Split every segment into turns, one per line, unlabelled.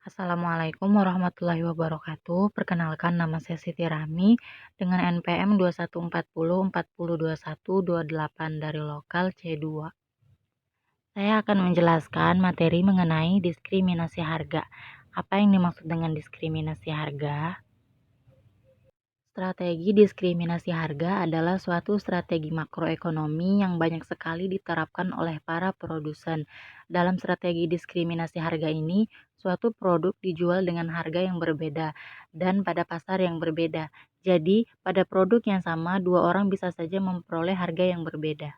Assalamualaikum warahmatullahi wabarakatuh. Perkenalkan nama saya Siti Rahmi dengan NPM 2140402128 dari lokal C2. Saya akan menjelaskan materi mengenai diskriminasi harga. Apa yang dimaksud dengan diskriminasi harga? Strategi diskriminasi harga adalah suatu strategi makroekonomi yang banyak sekali diterapkan oleh para produsen. Dalam strategi diskriminasi harga ini, suatu produk dijual dengan harga yang berbeda dan pada pasar yang berbeda. Jadi, pada produk yang sama, dua orang bisa saja memperoleh harga yang berbeda.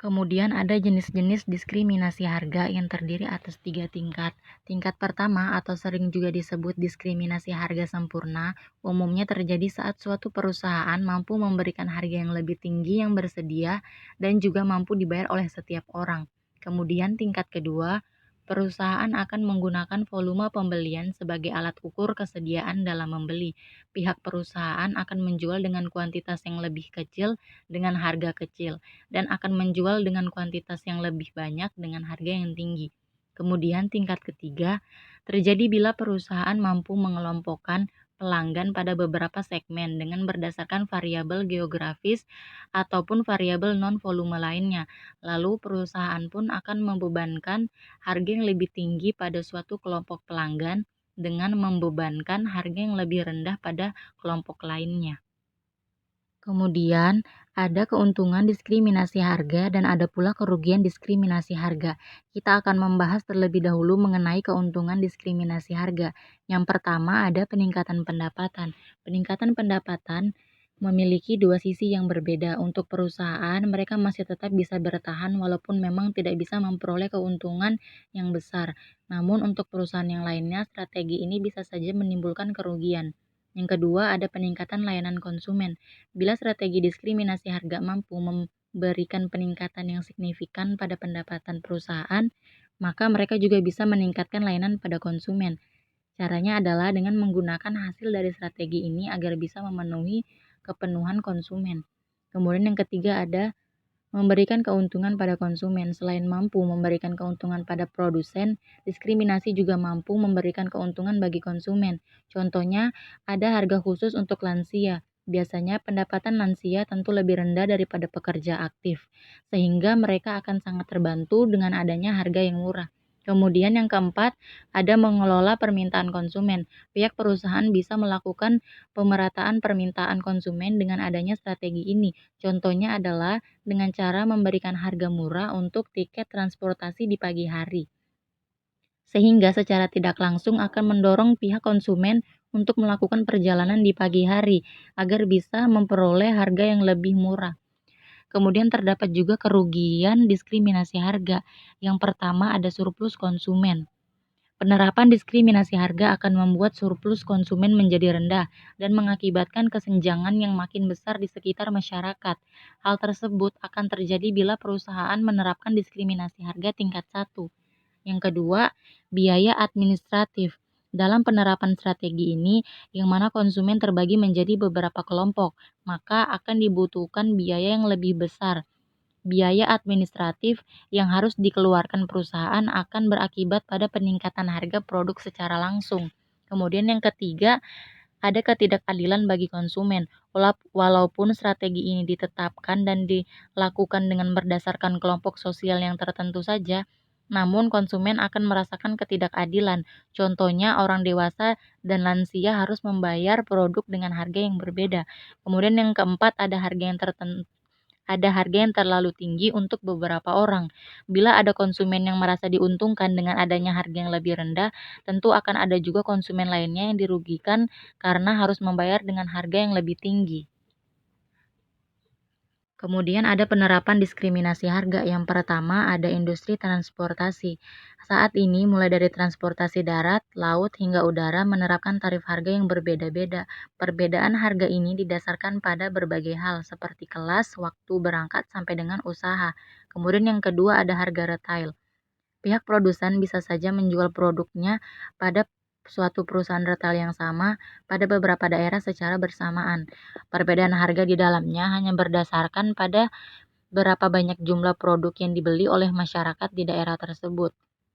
Kemudian ada jenis-jenis diskriminasi harga yang terdiri atas 3 tingkat. Tingkat pertama atau sering juga disebut diskriminasi harga sempurna, umumnya terjadi saat suatu perusahaan mampu memberikan harga yang lebih tinggi yang bersedia dan juga mampu dibayar oleh setiap orang. Kemudian tingkat kedua, perusahaan akan menggunakan volume pembelian sebagai alat ukur kesediaan dalam membeli. Pihak perusahaan akan menjual dengan kuantitas yang lebih kecil dengan harga kecil dan akan menjual dengan kuantitas yang lebih banyak dengan harga yang tinggi. Kemudian tingkat ketiga, terjadi bila perusahaan mampu mengelompokkan pelanggan pada beberapa segmen dengan berdasarkan variabel geografis ataupun variabel non-volume lainnya. Lalu perusahaan pun akan membebankan harga yang lebih tinggi pada suatu kelompok pelanggan dengan membebankan harga yang lebih rendah pada kelompok lainnya. Kemudian, ada keuntungan diskriminasi harga dan ada pula kerugian diskriminasi harga. Kita akan membahas terlebih dahulu mengenai keuntungan diskriminasi harga. Yang pertama ada peningkatan pendapatan. Peningkatan pendapatan memiliki dua sisi yang berbeda. Untuk perusahaan, mereka masih tetap bisa bertahan walaupun memang tidak bisa memperoleh keuntungan yang besar. Namun untuk perusahaan yang lainnya, strategi ini bisa saja menimbulkan kerugian. Yang kedua ada peningkatan layanan konsumen. Bila strategi diskriminasi harga mampu memberikan peningkatan yang signifikan pada pendapatan perusahaan, maka mereka juga bisa meningkatkan layanan pada konsumen. Caranya adalah dengan menggunakan hasil dari strategi ini agar bisa memenuhi kepenuhan konsumen. Kemudian yang ketiga ada memberikan keuntungan pada konsumen. Selain mampu memberikan keuntungan pada produsen, diskriminasi juga mampu memberikan keuntungan bagi konsumen. Contohnya, ada harga khusus untuk lansia. Biasanya pendapatan lansia tentu lebih rendah daripada pekerja aktif, sehingga mereka akan sangat terbantu dengan adanya harga yang murah. Kemudian yang keempat, ada mengelola permintaan konsumen. Pihak perusahaan bisa melakukan pemerataan permintaan konsumen dengan adanya strategi ini. Contohnya adalah dengan cara memberikan harga murah untuk tiket transportasi di pagi hari, sehingga secara tidak langsung akan mendorong pihak konsumen untuk melakukan perjalanan di pagi hari agar bisa memperoleh harga yang lebih murah. Kemudian terdapat juga kerugian diskriminasi harga. Yang pertama ada surplus konsumen. Penerapan diskriminasi harga akan membuat surplus konsumen menjadi rendah dan mengakibatkan kesenjangan yang makin besar di sekitar masyarakat. Hal tersebut akan terjadi bila perusahaan menerapkan diskriminasi harga tingkat 1. Yang kedua, biaya administratif. Dalam penerapan strategi ini, yang mana konsumen terbagi menjadi beberapa kelompok, maka akan dibutuhkan biaya yang lebih besar. Biaya administratif yang harus dikeluarkan perusahaan akan berakibat pada peningkatan harga produk secara langsung. Kemudian yang ketiga, ada ketidakadilan bagi konsumen. Walaupun strategi ini ditetapkan dan dilakukan dengan berdasarkan kelompok sosial yang tertentu saja, namun konsumen akan merasakan ketidakadilan. Contohnya orang dewasa dan lansia harus membayar produk dengan harga yang berbeda. Kemudian yang keempat ada harga yang terlalu tinggi untuk beberapa orang. Bila ada konsumen yang merasa diuntungkan dengan adanya harga yang lebih rendah, tentu akan ada juga konsumen lainnya yang dirugikan karena harus membayar dengan harga yang lebih tinggi. Kemudian ada penerapan diskriminasi harga. Yang pertama ada industri transportasi. Saat ini mulai dari transportasi darat, laut hingga udara menerapkan tarif harga yang berbeda-beda. Perbedaan harga ini didasarkan pada berbagai hal seperti kelas, waktu berangkat sampai dengan usaha. Kemudian yang kedua ada harga retail. Pihak produsen bisa saja menjual produknya pada suatu perusahaan retail yang sama pada beberapa daerah secara bersamaan. Perbedaan harga di dalamnya hanya berdasarkan pada berapa banyak jumlah produk yang dibeli oleh masyarakat di daerah tersebut.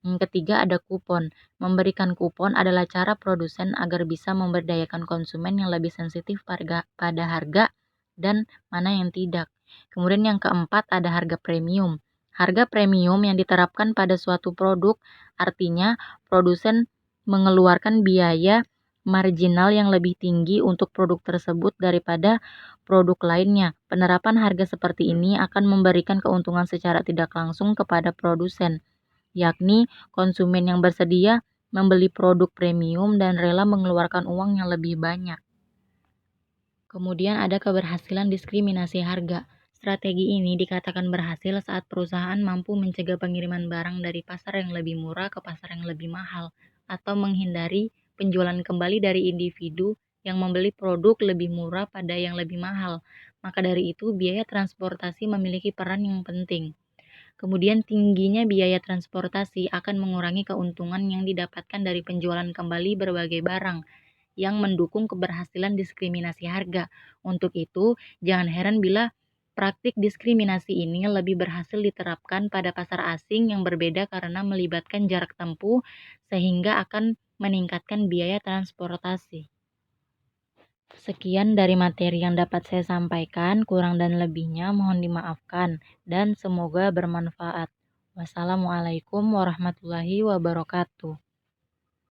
Yang ketiga ada kupon. Memberikan kupon adalah cara produsen agar bisa memberdayakan konsumen yang lebih sensitif pada harga dan mana yang tidak. Kemudian yang keempat ada harga premium. Harga premium yang diterapkan pada suatu produk artinya produsen mengeluarkan biaya marginal yang lebih tinggi untuk produk tersebut daripada produk lainnya. Penerapan harga seperti ini akan memberikan keuntungan secara tidak langsung kepada produsen, yakni konsumen yang bersedia membeli produk premium dan rela mengeluarkan uang yang lebih banyak. Kemudian ada keberhasilan diskriminasi harga. Strategi ini dikatakan berhasil saat perusahaan mampu mencegah pengiriman barang dari pasar yang lebih murah ke pasar yang lebih mahal, atau menghindari penjualan kembali dari individu yang membeli produk lebih murah pada yang lebih mahal. Maka dari itu, biaya transportasi memiliki peran yang penting. Kemudian tingginya biaya transportasi akan mengurangi keuntungan yang didapatkan dari penjualan kembali berbagai barang yang mendukung keberhasilan diskriminasi harga. Untuk itu, jangan heran bila praktik diskriminasi ini lebih berhasil diterapkan pada pasar asing yang berbeda karena melibatkan jarak tempuh sehingga akan meningkatkan biaya transportasi. Sekian dari materi yang dapat saya sampaikan, kurang dan lebihnya mohon dimaafkan, dan semoga bermanfaat. Wassalamualaikum warahmatullahi wabarakatuh.